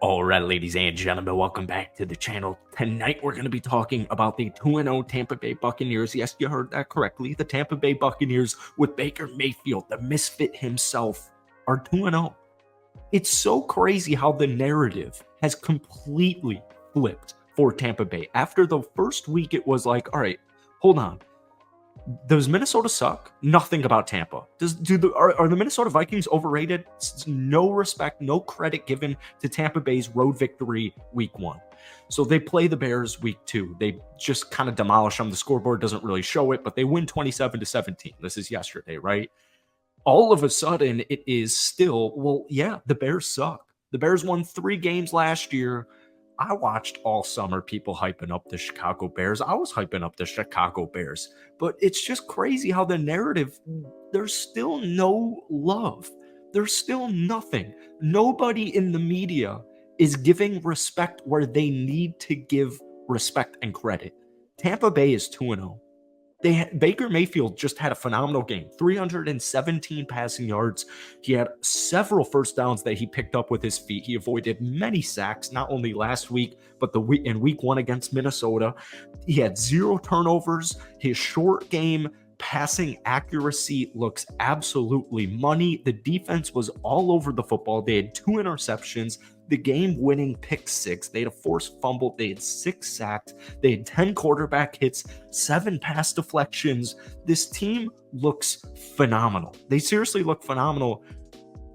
All right, ladies and gentlemen, welcome back to the channel. Tonight, we're going to be talking about the 2-0 Tampa Bay Buccaneers. Yes, you heard that correctly. The Tampa Bay Buccaneers with Baker Mayfield, the misfit himself, are 2-0. It's so crazy how the narrative has completely flipped for Tampa Bay. After the first week, it was like, all right, hold on. Does Minnesota suck? Nothing about Tampa. Are the Minnesota Vikings overrated? No respect, no credit given to Tampa Bay's road victory week 1. So they play the Bears week 2. They just kind of demolish them. The scoreboard doesn't really show it, but they win 27-17. This is yesterday, right? All of a sudden, it is still, well, yeah, the Bears suck. The Bears won 3 games last year. I watched all summer people hyping up the Chicago Bears. I was hyping up the Chicago Bears. But it's just crazy how the narrative, there's still no love. There's still nothing. Nobody in the media is giving respect where they need to give respect and credit. Tampa Bay is 2-0. Baker Mayfield just had a phenomenal game, 317 passing yards. He had several first downs that he picked up with his feet. He avoided many sacks, not only last week, but in week 1 against Minnesota. He had 0 turnovers. His short game passing accuracy looks absolutely money. The defense was all over the football. They had 2 interceptions. The game-winning pick 6. They had a forced fumble. They had 6 sacks. They had 10 quarterback hits, 7 pass deflections. This team looks phenomenal. They seriously look phenomenal.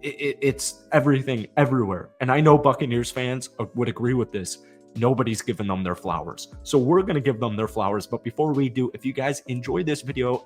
It's everything, everywhere. And I know Buccaneers fans would agree with this. Nobody's giving them their flowers. So we're going to give them their flowers. But before we do, if you guys enjoy this video,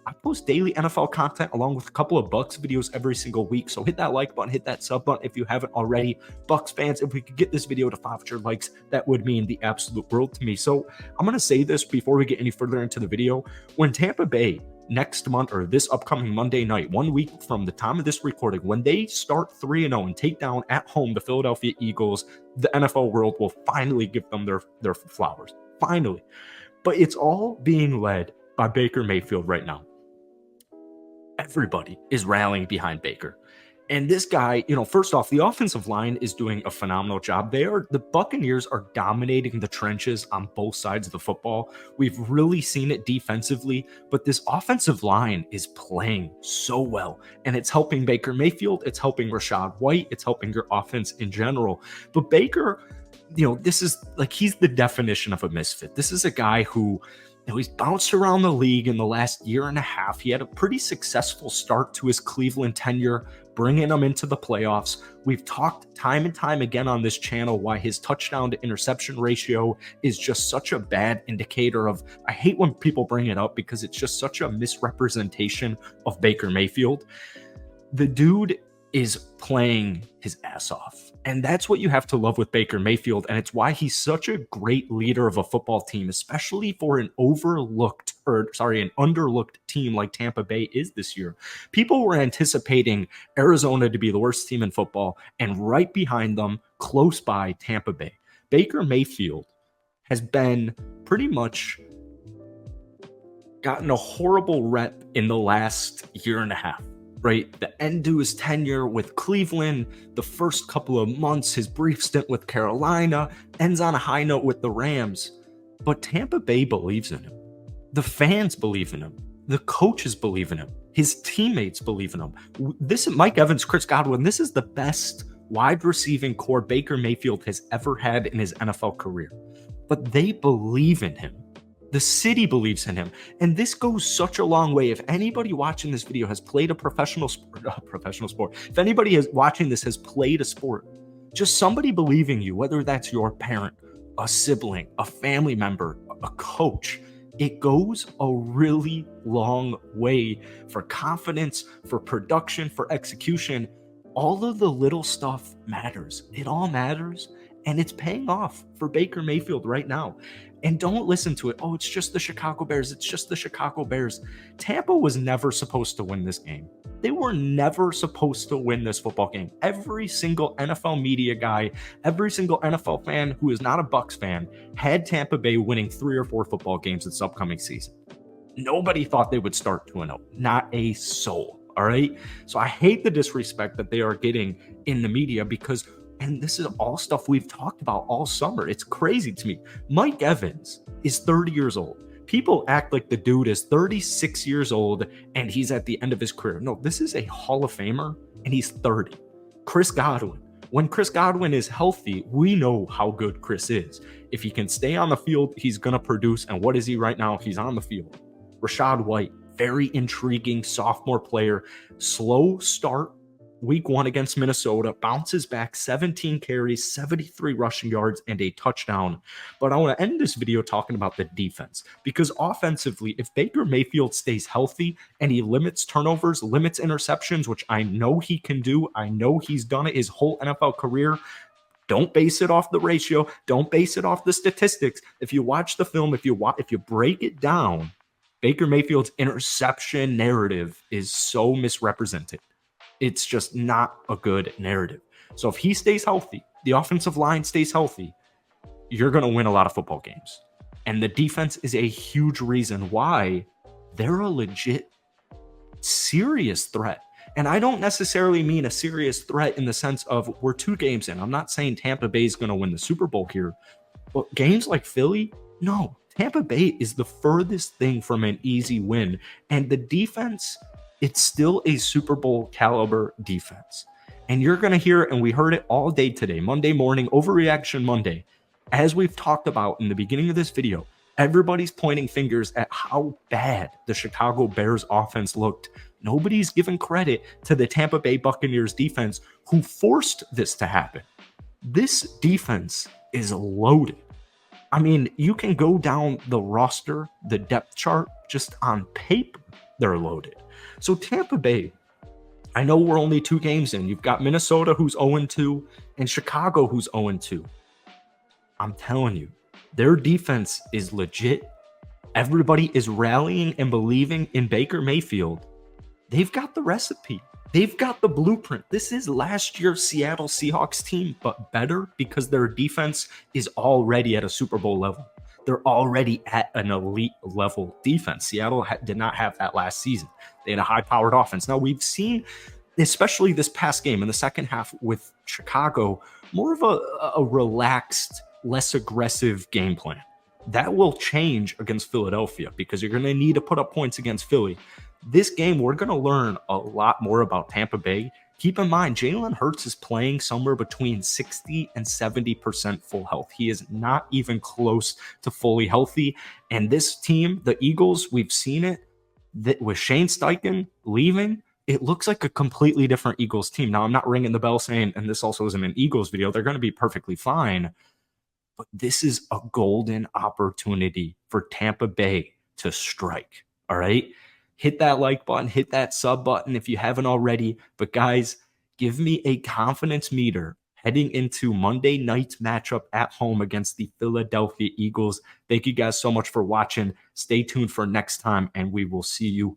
I post daily NFL content along with a couple of Bucs videos every single week. So hit that like button, hit that sub button if you haven't already. Bucs fans, if we could get this video to 500 likes, that would mean the absolute world to me. So I'm going to say this before we get any further into the video. When Tampa Bay next month or this upcoming Monday night, 1 week from the time of this recording, when they start 3-0 and take down at home the Philadelphia Eagles, the NFL world will finally give them their flowers. Finally. But it's all being led by Baker Mayfield right now. Everybody is rallying behind Baker. And this guy, first off, the offensive line is doing a phenomenal job. The Buccaneers are dominating the trenches on both sides of the football. We've really seen it defensively, but this offensive line is playing so well. And it's helping Baker Mayfield. It's helping Rashad White. It's helping your offense in general. But Baker, this is like, he's the definition of a misfit. This is a guy who, he's bounced around the league in the last year and a half. He had a pretty successful start to his Cleveland tenure, bringing him into the playoffs. We've talked time and time again on this channel why his touchdown to interception ratio is just such a bad indicator of, I hate when people bring it up because it's just such a misrepresentation of Baker Mayfield. The dude is playing his ass off. And that's what you have to love with Baker Mayfield. And it's why he's such a great leader of a football team, especially for an underlooked team like Tampa Bay is this year. People were anticipating Arizona to be the worst team in football, and right behind them, close by, Tampa Bay. Baker Mayfield has been pretty much gotten a horrible rep in the last year and a half. Right, the end to his tenure with Cleveland, the first couple of months, his brief stint with Carolina, ends on a high note with the Rams. But Tampa Bay believes in him. The fans believe in him. The coaches believe in him. His teammates believe in him. This is Mike Evans, Chris Godwin. This is the best wide receiving core Baker Mayfield has ever had in his NFL career. But they believe in him. The city believes in him. And this goes such a long way. If anybody watching this video has played a professional sport, if anybody is watching this has played a sport, just somebody believing you, whether that's your parent, a sibling, a family member, a coach, it goes a really long way for confidence, for production, for execution. All of the little stuff matters. It all matters. And it's paying off for Baker Mayfield right now. And don't listen to it. Oh, it's just the Chicago Bears. It's just the Chicago Bears. Tampa was never supposed to win this game. They were never supposed to win this football game. Every single NFL media guy, every single NFL fan who is not a Bucs fan had Tampa Bay winning 3 or 4 football games this upcoming season. Nobody thought they would start 2-0. Not a soul. All right. So I hate the disrespect that they are getting in the media because And this is all stuff we've talked about all summer. It's crazy to me. Mike Evans is 30 years old. People act like the dude is 36 years old and he's at the end of his career. No, this is a Hall of Famer and he's 30. Chris Godwin. When Chris Godwin is healthy, we know how good Chris is. If he can stay on the field, he's going to produce. And what is he right now? He's on the field. Rashad White, very intriguing sophomore player. Slow start week 1 against Minnesota, bounces back 17 carries, 73 rushing yards, and a touchdown. But I want to end this video talking about the defense, because offensively, if Baker Mayfield stays healthy and he limits turnovers, limits interceptions, which I know he can do, I know he's done it his whole NFL career. Don't base it off the ratio. Don't base it off the statistics. If you watch the film, if you break it down, Baker Mayfield's interception narrative is so misrepresented. It's just not a good narrative. So if he stays healthy, the offensive line stays healthy, you're going to win a lot of football games. And the defense is a huge reason why they're a legit, serious threat. And I don't necessarily mean a serious threat in the sense of we're 2 games in. I'm not saying Tampa Bay is going to win the Super Bowl here. But games like Philly, no. Tampa Bay is the furthest thing from an easy win. And the defense, it's still a Super Bowl caliber defense. And you're going to hear it, and we heard it all day today, Monday morning, Overreaction Monday. As we've talked about in the beginning of this video, everybody's pointing fingers at how bad the Chicago Bears offense looked. Nobody's given credit to the Tampa Bay Buccaneers defense who forced this to happen. This defense is loaded. I mean, you can go down the roster, the depth chart, just on paper, they're loaded. So Tampa Bay, I know we're only 2 games in. You've got Minnesota who's 0-2 and Chicago who's 0-2. I'm telling you, their defense is legit. Everybody is rallying and believing in Baker Mayfield. They've got the recipe. They've got the blueprint. This is last year's Seattle Seahawks team, but better because their defense is already at a Super Bowl level. They're already at an elite level defense. Seattle did not have that last season. They had a high-powered offense. Now, we've seen, especially this past game in the second half with Chicago, more of a relaxed, less aggressive game plan. That will change against Philadelphia because you're going to need to put up points against Philly. This game, we're going to learn a lot more about Tampa Bay. Keep in mind, Jalen Hurts is playing somewhere between 60 and 70% full health. He is not even close to fully healthy. And this team, the Eagles, we've seen it, that with Shane Steichen leaving, it looks like a completely different Eagles team. Now, I'm not ringing the bell saying, and this also isn't an Eagles video, they're going to be perfectly fine. But this is a golden opportunity for Tampa Bay to strike, all right? Hit that like button, hit that sub button if you haven't already. But guys, give me a confidence meter heading into Monday night's matchup at home against the Philadelphia Eagles. Thank you guys so much for watching. Stay tuned for next time, and we will see you